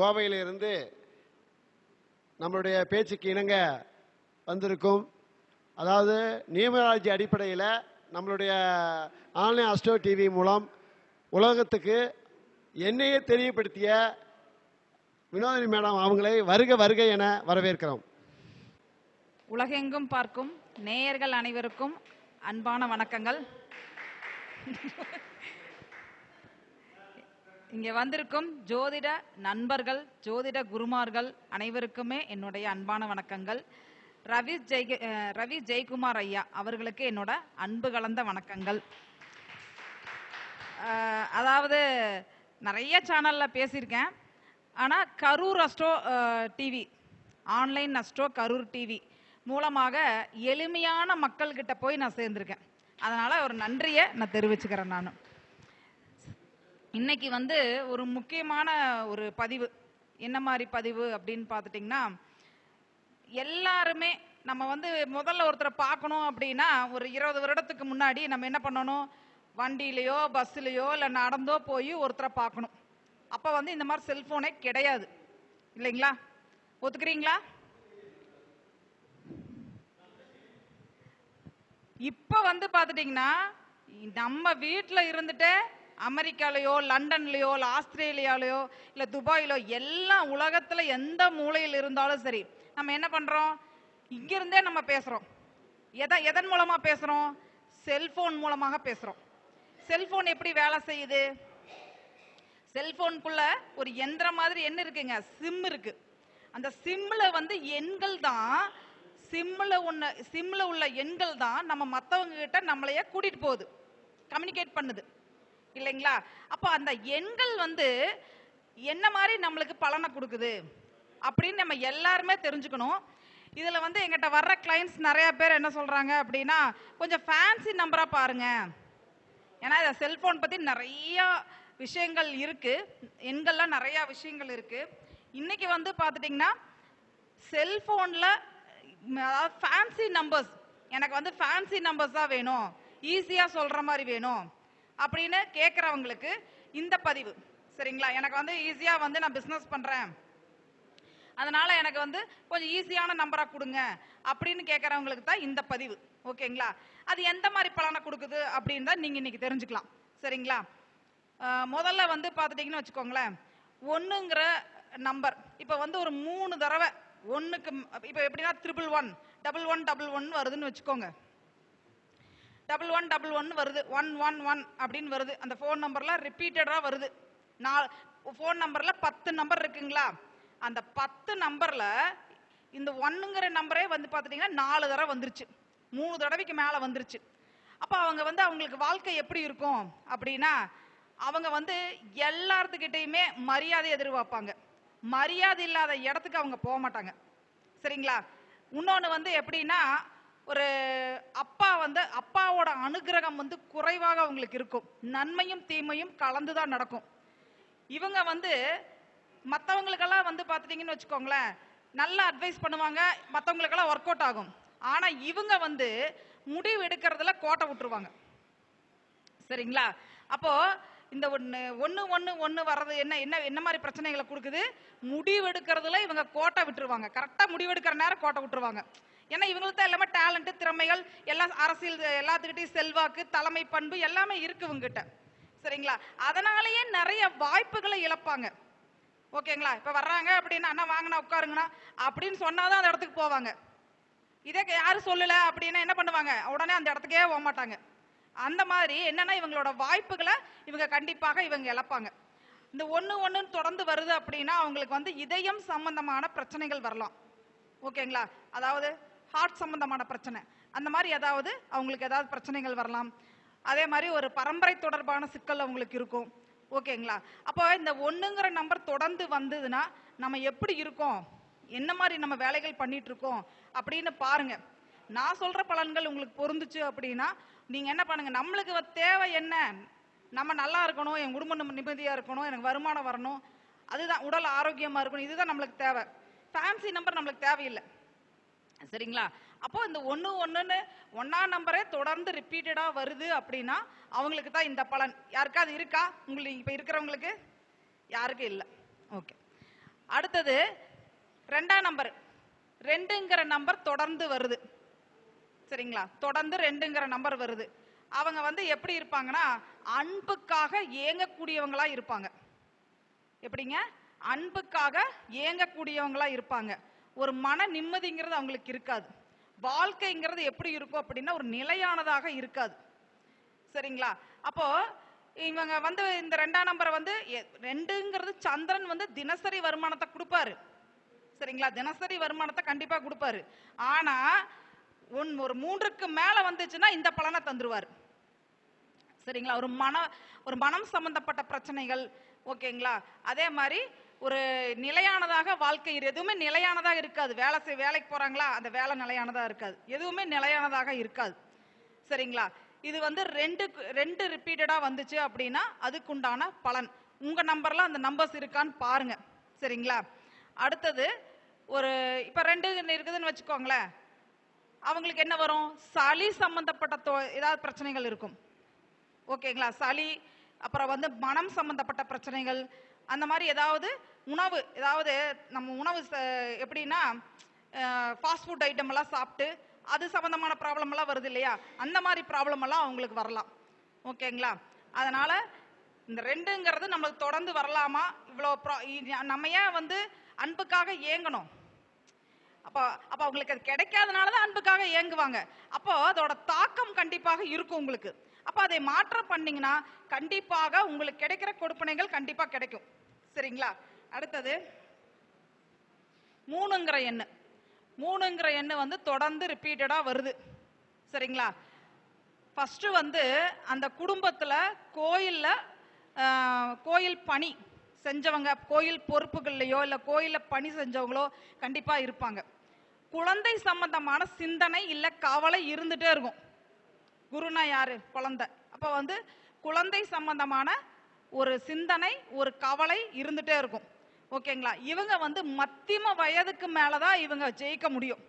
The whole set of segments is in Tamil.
கோவையிலிருந்து நம்மளுடைய பேச்சுக்கு இணங்க வந்திருக்கும். அதாவது நியூமராலஜி அடிப்படையில் நம்மளுடைய ஆன்லைன் அஸ்ட்ரோ டிவி மூலம் உலகத்துக்கு என்னையே தெரியப்படுத்திய வினோதினி மேடம் அவங்களை வருக வருக என வரவேற்கிறோம். உலகெங்கும் பார்க்கும் நேயர்கள் அனைவருக்கும் அன்பான வணக்கங்கள். இங்கே வந்திருக்கும் ஜோதிட நண்பர்கள், ஜோதிட குருமார்கள் அனைவருக்குமே என்னுடைய அன்பான வணக்கங்கள். ரவி ஜெயக்குமார் ஐயா அவர்களுக்கு என்னோட அன்பு கலந்த வணக்கங்கள். அதாவது நிறைய சேனல்ல பேசியிருக்கேன். ஆனால் Karur astro TV, online astro Karur TV மூலமாக எளிமையான மக்கள்கிட்ட போய் நான் சேர்ந்திருக்கேன். அதனால ஒரு நன்றியை நான் தெரிவிச்சுக்கிறேன். நான் இன்னைக்கு ஒரு முக்கியமான ஒரு பதிவு. என்ன மாதிரி பதிவு அப்படின்னு பார்த்துட்டிங்கன்னா, எல்லாருமே நம்ம முதல்ல ஒருத்தரை பார்க்கணும் அப்படின்னா ஒரு 20 வருடத்துக்கு முன்னாடி நம்ம என்ன பண்ணணும், வண்டியிலையோ பஸ்ஸுலையோ இல்லை நடந்தோ போய் ஒருத்தரை பார்க்கணும். அப்போ இந்த மாதிரி செல்போனே கிடையாது இல்லைங்களா? ஒத்துக்கிறீங்களா? இப்போ பார்த்துட்டிங்கன்னா நம்ம வீட்டில் இருந்துட்டு அமெரிக்காலையோ லண்டன்லையோ இல்லை ஆஸ்திரேலியாலையோ இல்லை துபாயிலோ எல்லாம் உலகத்தில் எந்த மூலையில் இருந்தாலும் சரி நம்ம என்ன பண்ணுறோம், இங்கிருந்தே நம்ம பேசுகிறோம். எதன் மூலமாக பேசுகிறோம்? செல்ஃபோன் மூலமாக பேசுகிறோம். செல்ஃபோன் எப்படி வேலை செய்யுது? செல்ஃபோனுக்குள்ள ஒரு எந்திரம் மாதிரி என்ன இருக்குங்க, சிம் இருக்கு. அந்த சிம்ல எண்கள் தான், சிம்ல உள்ள எண்கள் தான் நம்ம மற்றவங்க கிட்ட நம்மளைய கூட்டிட்டு போகுது, கம்யூனிகேட் பண்ணுது இல்லைங்களா? அப்போ அந்த எண்கள் என்ன மாதிரி நம்மளுக்கு பலனை கொடுக்குது அப்படின்னு நம்ம எல்லாருமே தெரிஞ்சுக்கணும். இதுல எங்கிட்ட வர்ற கிளைண்ட்ஸ் நிறைய பேர் என்ன சொல்றாங்க அப்படின்னா, கொஞ்சம் ஃபேன்சி நம்பரா பாருங்க. ஏன்னா இந்த செல்போன் பத்தி நிறைய விஷயங்கள் இருக்கு, எண்கள்லாம் நிறைய விஷயங்கள் இருக்கு. இன்னைக்கு பார்த்துட்டிங்கன்னா செல்போன்ல ஃபேன்சி நம்பர்ஸ், எனக்கு ஃபேன்சி நம்பர்ஸ் தான் வேணும், ஈஸியா சொல்ற மாதிரி வேணும் அப்படின்னு கேட்குறவங்களுக்கு இந்த பதிவு சரிங்களா? எனக்கு ஈஸியா நான் பிஸ்னஸ் பண்றேன், அதனால எனக்கு கொஞ்சம் ஈஸியான நம்பரா கொடுங்க அப்படின்னு கேட்குறவங்களுக்கு தான் இந்த பதிவு. ஓகேங்களா? அது எந்த மாதிரி பலனை கொடுக்குது அப்படின்னு தான் நீங்க இன்னைக்கு தெரிஞ்சுக்கலாம். சரிங்களா? முதல்ல பார்த்துட்டீங்கன்னு வச்சுக்கோங்களேன், ஒன்றுங்கிற நம்பர் இப்போ ஒரு 3 தடவை ஒன்றுக்கு, இப்போ எப்படின்னா 111 1111 வருதுன்னு வச்சுக்கோங்க. 1111 வருது, 111 அப்படின்னு வருது. அந்த ஃபோன் நம்பர்ல ரிப்பீட்டடா வருது. ஃபோன் நம்பர்ல 10 நம்பர் இருக்குங்களா? அந்த 10 நம்பர்ல இந்த 1ங்கிற நம்பரே பார்த்துட்டீங்கன்னா 4 தடவை வந்துருச்சு, 3 தடவைக்கு மேல வந்துருச்சு. அப்போ அவங்க அவங்களுக்கு வாழ்க்கை எப்படி இருக்கும் அப்படின்னா, அவங்க எல்லாத்துக்கிட்டையுமே மரியாதை எதிர்பார்ப்பாங்க. மரியாதை இல்லாத இடத்துக்கு அவங்க போக மாட்டாங்க. சரிங்களா? இன்னொன்று எப்படின்னா, ஒரு அப்பா அப்பாவோட அனுகிரகம் குறைவாக அவங்களுக்கு இருக்கும். நன்மையும் தீமையும் கலந்துதான் நடக்கும். இவங்க மற்றவங்களுக்கெல்லாம் பார்த்துட்டீங்கன்னு வச்சுக்கோங்களேன், நல்ல அட்வைஸ் பண்ணுவாங்க, மற்றவங்களுக்கெல்லாம் ஒர்க் அவுட் ஆகும். ஆனா இவங்க முடிவு எடுக்கிறதுல கோட்டை விட்டுருவாங்க. சரிங்களா? அப்போ இந்த ஒன்று வர்றது என்ன என்ன என்ன மாதிரி பிரச்சனைகளை கொடுக்குது? முடிவெடுக்கிறதுல இவங்க கோட்டை விட்டுருவாங்க. கரெக்டா முடிவெடுக்கிற நேரம் கோட்டை விட்டுருவாங்க. ஏன்னா இவங்களுக்கு தான் எல்லாமே டேலண்ட், திறமைகள், எல்லாம் அரசியல், எல்லாத்துக்கிட்டையும் செல்வாக்கு, தலைமை பண்பு எல்லாமே இருக்கு இவங்ககிட்ட. சரிங்களா? அதனாலேயே நிறைய வாய்ப்புகளை இழப்பாங்க. ஓகேங்களா? இப்ப வர்றாங்க அப்படின்னா, அண்ணா வாங்கினா உட்காருங்கண்ணா அப்படின்னு சொன்னாதான் அந்த இடத்துக்கு போவாங்க. இதே யாரும் சொல்லல அப்படின்னா என்ன பண்ணுவாங்க, உடனே அந்த இடத்துக்கே போக மாட்டாங்க. அந்த மாதிரி என்னன்னா இவங்களோட வாய்ப்புகளை இவங்க கண்டிப்பாக இவங்க இழப்பாங்க. இந்த ஒன்று தொடர்ந்து வருது அப்படின்னா அவங்களுக்கு இதயம் சம்பந்தமான பிரச்சனைகள் வரலாம். ஓகேங்களா? அதாவது ஹார்ட் சம்பந்தமான பிரச்சனை, அந்த மாதிரி ஏதாவது அவங்களுக்கு ஏதாவது பிரச்சனைகள் வரலாம். அதே மாதிரி ஒரு பரம்பரை தொடர்பான சிக்கல் அவங்களுக்கு இருக்கும். ஓகேங்களா? அப்போ இந்த 1ங்கிற நம்பர் தொடர்ந்து வந்ததுன்னா நம்ம எப்படி இருக்கோம், என்ன மாதிரி நம்ம வேலைகள் பண்ணிட்டு இருக்கோம் அப்படின்னு பாருங்க. நான் சொல்ற பலன்கள் உங்களுக்கு பொருந்துச்சு அப்படின்னா நீங்க என்ன பண்ணுங்க, நம்மளுக்கு தேவை என்ன, நம்ம நல்லா இருக்கணும், என் குடும்பம் நிம்மதியா இருக்கணும், எனக்கு வருமானம் வரணும், அதுதான், உடல் ஆரோக்கியமா இருக்கணும், இதுதான் நம்மளுக்கு தேவை. ஃபேன்சி நம்பர் நம்மளுக்கு தேவையில்லை. சரிங்களா? அப்போ இந்த 1 ஒன்னாம் நம்பரே தொடர்ந்து ரிப்பீட்டடா வருது அப்படின்னா அவங்களுக்கு தான் இந்த பலன். யாருக்காவது இருக்கா? உங்களுக்கு இப்ப இருக்கிறவங்களுக்கு யாருக்கும் இல்லை. ஓகே. அடுத்தது 2ஆம் நம்பர், 2ங்கிற நம்பர் தொடர்ந்து வருது. சரிங்களா, தொடர்ந்து 2ங்கிற நம்பர் வருது. அவங்க வந்து எப்படி இருப்பாங்கன்னா அன்புக்காக ஏங்கக்கூடியவங்களா இருப்பாங்க. எப்படிங்க? அன்புக்காக ஏங்கக்கூடியவங்களா இருப்பாங்க. ஒரு மன நிம்மதிங்கிறது அவங்களுக்கு இருக்காது. வாழ்க்கைங்கிறது எப்படி இருக்கும் அப்படின்னா ஒரு நிலையானதாக இருக்காது. சரிங்களா, அப்போ இவங்க வந்து இந்த 2ஆம் நம்பரை வந்து 2ங்கிறது சந்திரன் வந்து தினசரி வருமானத்தை கொடுப்பாரு. சரிங்களா, தினசரி வருமானத்தை கண்டிப்பா கொடுப்பாரு. ஆனா ஒரு 3க்கு மேல வந்துச்சுன்னா இந்த பலனை தந்துருவாரு. சரிங்களா, ஒரு மனம் சம்பந்தப்பட்ட பிரச்சனைகள், ஓகேங்களா, அதே மாதிரி ஒரு நிலையானதாக வாழ்க்கை எதுவுமே நிலையானதாக இருக்காது. வேலைக்கு போறாங்களா, அந்த வேலை நிலையானதா இருக்காது. எதுவுமே நிலையானதாக இருக்காது. சரிங்களா, இது வந்து 2 ரிப்பீட்டடா வந்துச்சு அப்படின்னா அதுக்குண்டான பலன். உங்க நம்பர்ல அந்த நம்பர்ஸ் இருக்கான்னு பாருங்க. சரிங்களா, அடுத்தது ஒரு இப்ப 2 இருக்குதுன்னு வச்சுக்கோங்களேன். அவங்களுக்கு என்ன வரும்? சளி சம்பந்தப்பட்ட ஏதாவது பிரச்சனைகள் இருக்கும். ஓகேங்களா, சளி, அப்புறம் வந்து மனம் சம்பந்தப்பட்ட பிரச்சனைகள், அந்த மாதிரி ஏதாவது ஏதாவது நம்ம உணவு எப்படின்னா ஃபாஸ்ட் ஃபுட் ஐட்டம் எல்லாம் சாப்பிட்டு அது சம்பந்தமான ப்ராப்ளம் எல்லாம் வருது இல்லையா, அந்த மாதிரி ப்ராப்ளம் எல்லாம் அவங்களுக்கு வரலாம். ஓகேங்களா, அதனால இந்த 2ங்கிறது நம்மளுக்கு தொடர்ந்து வரலாமா? இவ்வளோ நம்ம ஏன் வந்து அன்புக்காக ஏங்கணும்? அப்போ அவங்களுக்கு அது கிடைக்காதனாலதான் அன்புக்காக ஏங்குவாங்க. அப்போ அதோட தாக்கம் கண்டிப்பாக இருக்கும் உங்களுக்கு. அப்ப அதை மாற்றம் பண்ணீங்கன்னா கண்டிப்பாக உங்களுக்கு கிடைக்கிற கொடுப்பனைகள் கண்டிப்பா கிடைக்கும். சரிங்களா, அடுத்தது 3ங்கிற எண்ணு. 3ங்கிற எண்ணு வந்து தொடர்ந்து ரிப்பீட்டடா வருது. சரிங்களா, ஃபர்ஸ்ட் வந்து அந்த குடும்பத்துல கோயில் பணி செஞ்சவங்க, கோயில் பொறுப்புகள்லையோ இல்ல கோயில பணி செஞ்சவங்களோ கண்டிப்பா இருப்பாங்க. குழந்தை சம்பந்தமான சிந்தனை இல்ல கவலை இருந்துட்டே இருக்கும். குருனா யாரு? குழந்தை. அப்ப வந்து குழந்தை சம்பந்தமான ஒரு சிந்தனை, ஒரு கவலை இருந்துட்டே இருக்கும். ஓகேங்களா, இவங்க வந்து மத்தியம வயதுக்கு மேலதான் இவங்க ஜெயிக்க முடியும்.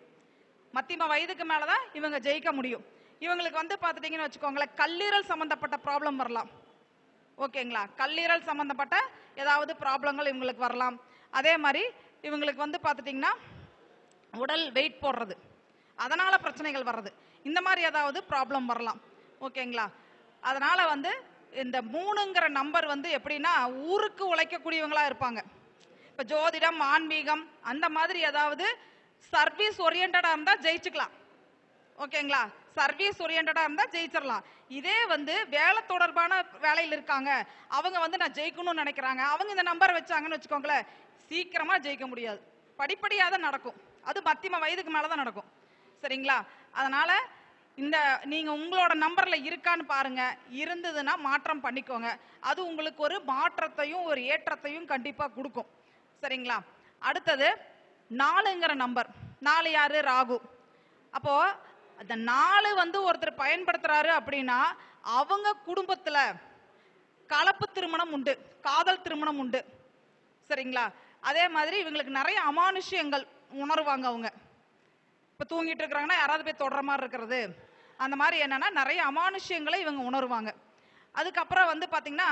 மத்தியம வயதுக்கு மேலதான் இவங்க ஜெயிக்க முடியும். இவங்களுக்கு வந்து பாத்துட்டீங்கன்னு வச்சுக்கோங்களேன், கல்லீரல் சம்பந்தப்பட்ட ப்ராப்ளம் வரலாம். ஓகேங்களா, கல்லீரல் சம்பந்தப்பட்ட ஏதாவது ப்ராப்ளங்கள் இவங்களுக்கு வரலாம். அதே மாதிரி இவங்களுக்கு வந்து பாத்துட்டீங்கன்னா உடல் வெயிட் போடுறது, அதனால பிரச்சனைகள் வர்றது, இந்த மாதிரி ஏதாவது ப்ராப்ளம் வரலாம். ஓகேங்களா, அதனால வந்து இந்த 3ங்கிற நம்பர் வந்து எப்படின்னா ஊருக்கு உழைக்கக்கூடியவங்களா இருப்பாங்க. இப்ப ஜோதிடம், ஆன்மீகம், அந்த மாதிரி ஏதாவது சர்வீஸ் ஓரியன்டா இருந்தா ஜெயிச்சுக்கலாம். ஓகேங்களா, சர்வீஸ் ஓரியன்டா இருந்தா ஜெயிச்சிடலாம். இதே வந்து வேலை தொடர்பான வேலையில் இருக்காங்க, அவங்க வந்து நான் ஜெயிக்கணும்னு நினைக்கிறாங்க, அவங்க இந்த நம்பர் வச்சாங்கன்னு வச்சுக்கோங்களேன், சீக்கிரமா ஜெயிக்க முடியாது. படிப்படியா தான் நடக்கும். அது மத்தியம வயதுக்கு மேலதான் நடக்கும். சரிங்களா, அதனால இந்த நீங்க உங்களோட நம்பர்ல இருக்கான்னு பாருங்க. இருந்ததுன்னா மாற்றம் பண்ணிக்கோங்க. அது உங்களுக்கு ஒரு மாற்றத்தையும் ஒரு ஏற்றத்தையும் கண்டிப்பா கொடுக்கும். சரிங்களா, அடுத்தது 4ங்கிற நம்பர். 4 யாரு? ராகு. அப்போ அந்த 4 வந்து ஒருத்தர் பயன்படுத்துறாரு அப்படின்னா அவங்க குடும்பத்துல கலப்பு திருமணம் உண்டு, காதல் திருமணம் உண்டு. சரிங்களா, அதே மாதிரி இவங்களுக்கு நிறைய அமானுஷ்யங்கள் உணர்வாங்க. அவங்க இப்ப தூங்கிட்டு இருக்கிறாங்கன்னா யாராவது போய் தொடர மாதிரி இருக்கிறது, அந்த மாதிரி என்னன்னா நிறைய அமானுஷ்யங்களை இவங்க உணர்வாங்க. அதுக்கப்புறம் வந்து பாத்தீங்கன்னா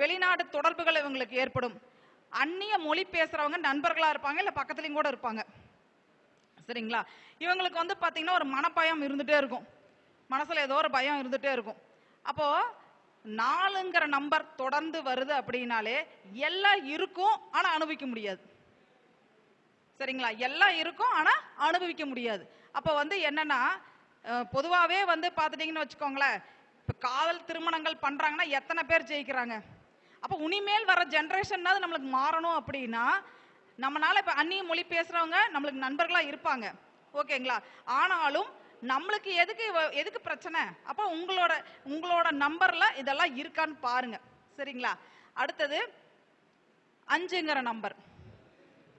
வெளிநாடு தொடர்புகள் இவங்களுக்கு ஏற்படும். அந்நிய மொழி பேசுறவங்க நண்பர்களா இருப்பாங்க, இல்ல பக்கத்துலயும் கூட இருப்பாங்க. சரிங்களா, இவங்களுக்கு வந்து பாத்தீங்கன்னா ஒரு மனப்பயம் இருந்துட்டே இருக்கும், மனசுல ஏதோ ஒரு பயம் இருந்துட்டே இருக்கும். அப்போ 4ங்கிற நம்பர் தொடர்ந்து வருது அப்படின்னாலே எல்லாம் இருக்கும் ஆனா அனுபவிக்க முடியாது. சரிங்களா, எல்லாம் இருக்கும் ஆனா அனுபவிக்க முடியாது. அப்ப வந்து என்னன்னா பொதுவாவே வந்து பாத்துட்டீங்கன்னு வச்சுக்கோங்களேன், இப்ப காதல் திருமணங்கள் பண்றாங்கன்னா எத்தனை பேர் ஜெயிக்கிறாங்க? அப்ப உனிமேல் வர ஜெனரேஷன் நம்மளுக்கு மாறணும் அப்படின்னா நம்மளால இப்ப அந்நிய மொழி பேசுறவங்க நம்மளுக்கு நண்பர்களா இருப்பாங்க. ஓகேங்களா, ஆனாலும் நம்மளுக்கு எதுக்கு பிரச்சனை? அப்ப உங்களோட நம்பர்ல இதெல்லாம் இருக்கான்னு பாருங்க. சரிங்களா, அடுத்தது 5ங்கிற நம்பர்.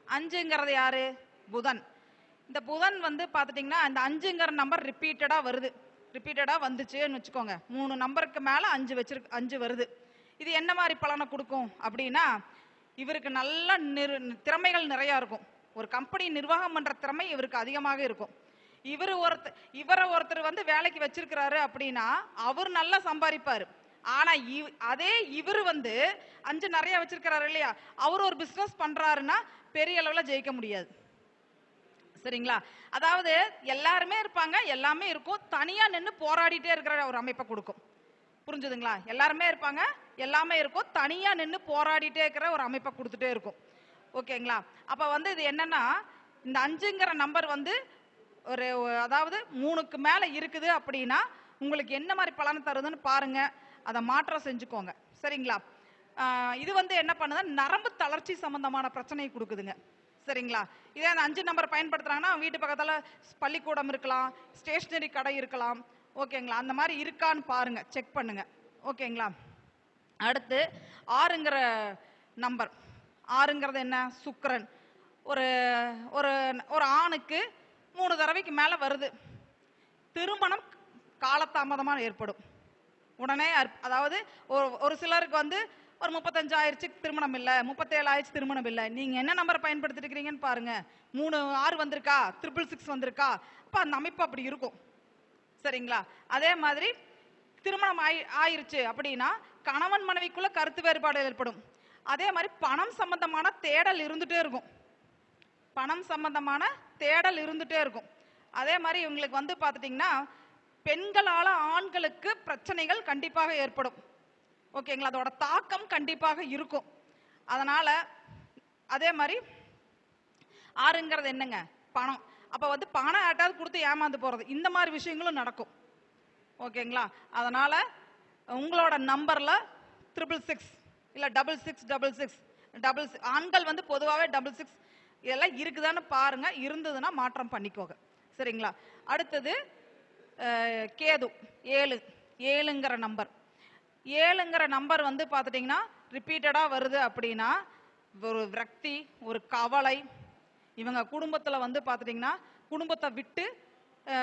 5ங்கிறது யாரு? புதன். இந்த புதன் வந்து பாத்துட்டீங்கன்னா அந்த 5ங்கிற நம்பர் ரிப்பீட்டடா வருது. ரிப்பீட்டடா வந்துச்சுன்னு வச்சுக்கோங்க, 3 நம்பருக்கு மேல 5 வருது. இது என்ன மாதிரி பலனை கொடுக்கும் அப்படின்னா இவருக்கு நல்ல திறமைகள் நிறைய இருக்கும். ஒரு கம்பெனி நிர்வாகம் பண்ற திறமை இவருக்கு அதிகமாக இருக்கும். இவரை ஒருத்தர் வந்து வேலைக்கு வச்சிருக்கிறாரு அப்படின்னா அவர் நல்லா சம்பாதிப்பாரு. ஆனா அதே இவர் வந்து 5 நிறைய வச்சிருக்கிறாரு இல்லையா, அவர் ஒரு பிசினஸ் பண்றாருன்னா பெரிய அளவுல ஜெயிக்க முடியாது. சரிங்களா? அதாவது எல்லாருமே இருப்பாங்க, எல்லாமே இருக்கும், தனியா நின்னு போராடிட்டே இருக்கிற ஒரு அமைப்பை கொடுக்கும். புரிஞ்சுதுங்களா? எல்லாருமே இருப்பாங்க, எல்லாமே இருக்கும், தனியா நின்னு போராடிட்டே இருக்கிற ஒரு அமைப்பை கொடுத்துட்டே இருக்கும். ஓகேங்களா? அப்ப வந்து இது என்னன்னா, இந்த 5ங்கிற நம்பர் வந்து ஒரு அதாவது 3க்கு மேல இருக்குது அப்படின்னா உங்களுக்கு என்ன மாதிரி பலன் தருதுன்னு பாருங்க, அதை மாற்றம் செஞ்சுக்கோங்க. சரிங்களா? இது வந்து என்ன பண்ணுது, நரம்பு தளர்ச்சி சம்பந்தமான பிரச்சனையை கொடுக்குதுங்க. சரிங்களா? இதே அந்த 5 நம்பர் பயன்படுத்துறாங்கன்னா வீட்டு பக்கத்துல பள்ளிக்கூடம் இருக்கலாம், ஸ்டேஷனரி கடை இருக்கலாம். ஓகேங்களா? அந்த மாதிரி இருக்கான்னு பாருங்க, செக் பண்ணுங்க. ஓகேங்களா? அடுத்து 6ங்கிற நம்பர். 6ங்கிறது என்ன, சுக்கிரன். ஒரு ஒரு ஒரு ஆணுக்கு 3 தடவைக்கு மேல வருது, திருமணம் காலதாமதமாக ஏற்படும். உடனே அதாவது ஒரு சிலருக்கு வந்து ஒரு 35 ஆயிடுச்சு திருமணம் இல்ல, 37 ஆயிடுச்சு திருமணம் இல்ல. நீங்க என்ன நம்பர் பயன்படுத்திட்டு இருக்கீங்கன்னு பாருங்க. 3 6 வந்திருக்கா, 666 வந்திருக்கா, அப்ப அந்த அமைப்பு அப்படி இருக்கும். சரிங்களா? அதே மாதிரி திருமணம் ஆயிருச்சு அப்படின்னா கணவன் மனைவிக்குள்ள கருத்து வேறுபாடு ஏற்படும். அதே மாதிரி பணம் சம்பந்தமான தேடல் இருந்துட்டே இருக்கும். பணம் சம்பந்தமான தேடல் இருந்துட்டே இருக்கும். அதே மாதிரி இவங்களுக்கு வந்து பார்த்துட்டீங்கன்னா பெண்களால ஆண்களுக்கு பிரச்சனைகள் கண்டிப்பாக ஏற்படும். ஓகேங்களா? அதோட தாக்கம் கண்டிப்பாக இருக்கும். அதனால அதே மாதிரி 6ங்கிறது என்னங்க, பணம். அப்ப வந்து பணம் யார்ட்டாவது கொடுத்து ஏமாந்து போறது, இந்த மாதிரி விஷயங்களும் நடக்கும். ஓகேங்களா? அதனால உங்களோட நம்பர்ல 666 இல்ல 6666 ஆண்கள் வந்து பொதுவாகவே 66 இதெல்லாம் இருக்குதான்னு பாருங்க, இருந்ததுன்னா மாற்றம் பண்ணிக்கோங்க. சரிங்களா? அடுத்தது கேது 7ங்கிற நம்பர். 7ங்கிற நம்பர் வந்து பார்த்துட்டிங்கன்னா ரிப்பீட்டடா வருது அப்படின்னா ஒரு விரக்தி, ஒரு கவலை. இவங்க குடும்பத்தில் வந்து பார்த்துட்டிங்கன்னா குடும்பத்தை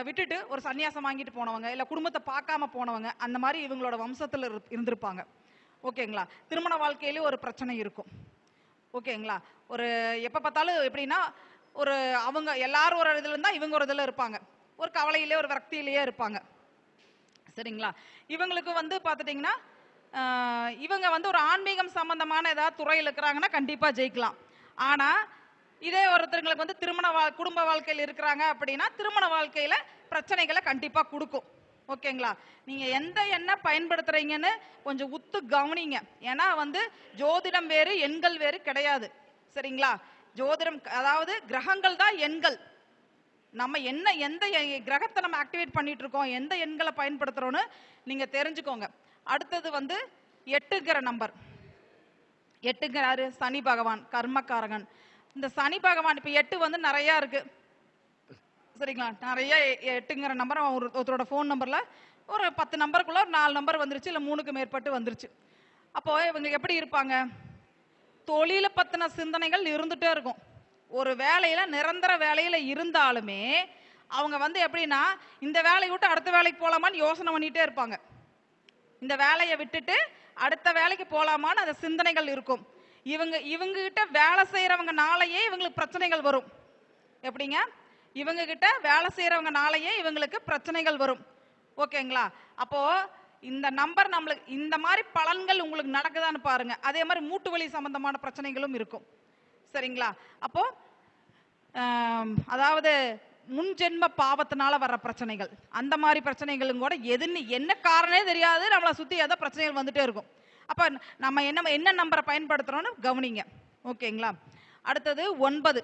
விட்டுட்டு ஒரு சன்னியாசம் வாங்கிட்டு போனவங்க, இல்லை குடும்பத்தை பார்க்காம போனவங்க, அந்த மாதிரி இவங்களோட வம்சத்தில் இருந்திருப்பாங்க. ஓகேங்களா? திருமண வாழ்க்கையிலேயும் ஒரு பிரச்சனை இருக்கும். ஓகேங்களா? ஒரு எப்போ பார்த்தாலும் எப்படின்னா ஒரு அவங்க எல்லாரும் ஒரு இதில் இருந்தால் இவங்க ஒரு இதில் இருப்பாங்க, ஒரு கவலையிலே ஒரு விரக்தியிலேயே இருப்பாங்க. சரிங்களா? இவங்களுக்கு வந்து பார்த்துட்டிங்கன்னா இவங்க வந்து ஒரு ஆன்மீகம் சம்பந்தமான ஏதாவது துறையில் இருக்கிறாங்கன்னா கண்டிப்பாக ஜெயிக்கலாம். ஆனால் இதே ஒருத்தருக்கு வந்து குடும்ப வாழ்க்கையில் இருக்கிறாங்க அப்படின்னா திருமண வாழ்க்கையில் பிரச்சனைகளை கண்டிப்பாக கொடுக்கும். ஓகேங்களா? நீங்க எந்த எண்ணெய் பயன்படுத்துறீங்கன்னு கொஞ்சம் உத்து கவனிங்க. ஏன்னா வந்து ஜோதிடம் வேறு எண்கள் வேறு கிடையாது. சரிங்களா? ஜோதிடம் அதாவது கிரகங்கள் தான் எண்கள். நம்ம எந்த கிரகத்தை நம்ம ஆக்டிவேட் பண்ணிட்டு இருக்கோம், எந்த எண்களை பயன்படுத்துறோம்னு நீங்க தெரிஞ்சுக்கோங்க. அடுத்தது வந்து 8ங்கிற நம்பர். 8ங்கிறாரு சனி பகவான், கர்மக்காரகன். இந்த சனி பகவான் இப்ப 8 வந்து நிறைய இருக்கு. சரிங்களா? நிறைய 8ங்கிற நம்பர் ஒருத்தரோட ஃபோன் நம்பர்ல ஒரு 10 நம்பருக்குள்ள ஒரு 4 நம்பர் வந்துருச்சு, இல்லை 3க்கு மேற்பட்டு வந்துருச்சு. அப்போ இவங்க எப்படி இருப்பாங்க, தொழில பத்தின சிந்தனைகள் இருந்துட்டே இருக்கும். ஒரு வேலையில நிரந்தர வேலையில இருந்தாலுமே அவங்க வந்து எப்படின்னா இந்த வேலையை விட்டு அடுத்த வேலைக்கு போலாமான்னு யோசனை பண்ணிட்டே இருப்பாங்க. இந்த வேலையை விட்டுட்டு அடுத்த வேலைக்கு போலாமான்னு அந்த சிந்தனைகள் இருக்கும். இவங்க கிட்ட வேலை செய்யறவங்க நாளையே இவங்களுக்கு பிரச்சனைகள் வரும். எப்படிங்க, இவங்க கிட்ட வேலை செய்யறவங்க நாளையே இவங்களுக்கு பிரச்சனைகள் வரும். ஓகேங்களா? அப்போ இந்த நம்பர் நம்மளுக்கு இந்த மாதிரி பலன்கள் உங்களுக்கு நடக்குதான்னு பாருங்க. அதே மாதிரி மூட்டு வலி சம்பந்தமான பிரச்சனைகளும் இருக்கும். சரிங்களா? அப்போ அதாவது முன்ஜென்ம பாவத்தினால வர்ற பிரச்சனைகள், அந்த மாதிரி பிரச்சனைகளும் கூட எதுன்னு என்ன காரணமே தெரியாது, நம்மளை சுத்தி ஏதோ பிரச்சனைகள் வந்துட்டே இருக்கும். அப்ப நம்ம என்ன நம்பரை பயன்படுத்துறோம்னு கவனிங்க. ஓகேங்களா? அடுத்தது 9.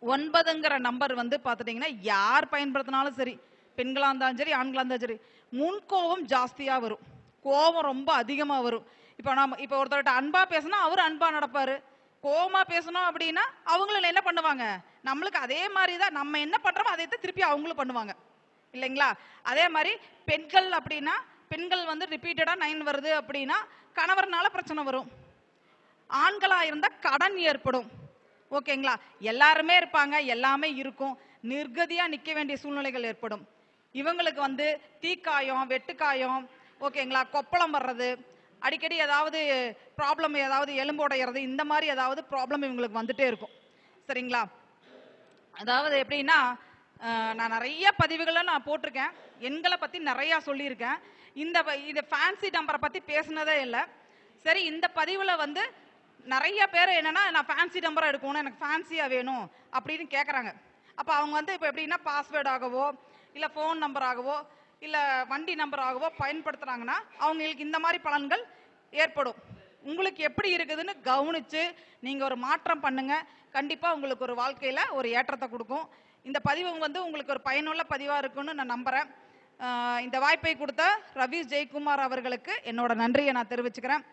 9ங்கிற நம்பர் வந்து பார்த்துட்டீங்கன்னா யார் பயன்படுத்தினாலும் சரி, பெண்களா இருந்தாலும் சரி ஆண்களா இருந்தாலும் சரி, முன்கோபம் ஜாஸ்தியா வரும், கோபம் ரொம்ப அதிகமா வரும். இப்போ ஒருத்தர்கிட்ட அன்பா பேசினா அவர் அன்பா நடப்பாரு, கோபமா பேசணும் அப்படின்னா அவங்களும் என்ன பண்ணுவாங்க, நம்மளுக்கு அதே மாதிரி தான் நம்ம என்ன பண்றோமோ அதை திருப்பி அவங்களும் பண்ணுவாங்க இல்லைங்களா? அதே மாதிரி பெண்கள் அப்படின்னா பெண்கள் வந்து ரிப்பீட்டடா 9 வருது அப்படின்னா கணவர்னால பிரச்சனை வரும். ஆண்களா இருந்தா கடன் ஏற்படும். ஓகேங்களா? எல்லாருமே இருப்பாங்க, எல்லாமே இருக்கும், நிர்கதியா நிக்க வேண்டிய சூழ்நிலைகள் ஏற்படும். இவங்களுக்கு வந்து தீக்காயம், வெட்டுக்காயம், ஓகேங்களா, கொப்பளம் வர்றது, அடிக்கடி ஏதாவது ப்ராப்ளம், ஏதாவது எலும்புடைகிறது, இந்த மாதிரி ஏதாவது ப்ராப்ளம் இவங்களுக்கு வந்துட்டே இருக்கும். சரிங்களா? அதாவது எப்படின்னா நான் நிறைய பதிவுகளை நான் போட்டிருக்கேன், எண்களை பத்தி நிறைய சொல்லியிருக்கேன். இந்த ஃபேன்சி நம்பரை பத்தி பேசுனதே இல்லை. சரி, இந்த பதிவுல வந்து நிறைய பேர் என்னன்னா நான் ஃபேன்சி நம்பரை எடுக்கணும், எனக்கு ஃபேன்சியா வேணும் அப்படின்னு கேட்குறாங்க. அப்போ அவங்க வந்து இப்போ எப்படின்னா பாஸ்வேர்டாகவோ இல்லை ஃபோன் நம்பராகவோ இல்லை வண்டி நம்பராகவோ பயன்படுத்துறாங்கன்னா அவங்களுக்கு இந்த மாதிரி பலன்கள் ஏற்படும். உங்களுக்கு எப்படி இருக்குதுன்னு கவனிச்சு நீங்க ஒரு மாற்றம் பண்ணுங்க. கண்டிப்பா உங்களுக்கு ஒரு வாழ்க்கையில ஒரு ஏற்றத்தை கொடுக்கும். இந்த பதிவு வந்து உங்களுக்கு ஒரு பயனுள்ள பதிவா இருக்குன்னு நான் நம்புறேன். இந்த வாய்ப்பை கொடுத்த ரவீஷ் ஜெயக்குமார் அவர்களுக்கு என்னோட நன்றியை நான் தெரிவிச்சுக்கிறேன்.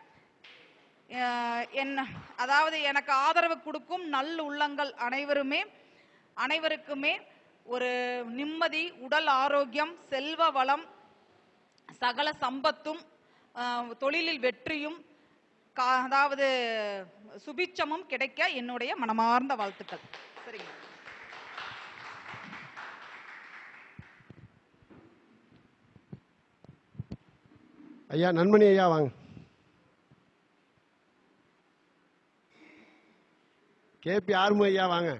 அதாவது எனக்கு ஆதரவு கொடுக்கும் நல் உள்ளங்கள் அனைவருக்குமே ஒரு நிம்மதி, உடல் ஆரோக்கியம், செல்வ வளம், சகல சம்பத்தும், தொழிலில் வெற்றியும், அதாவது சுபிட்சமும் கிடைக்க என்னுடைய மனமார்ந்த வாழ்த்துக்கள். சரிங்க. ஐயா நன்மணி ஐயா வாங்க. கேபி ஆர்மு ஐயா வாங்க.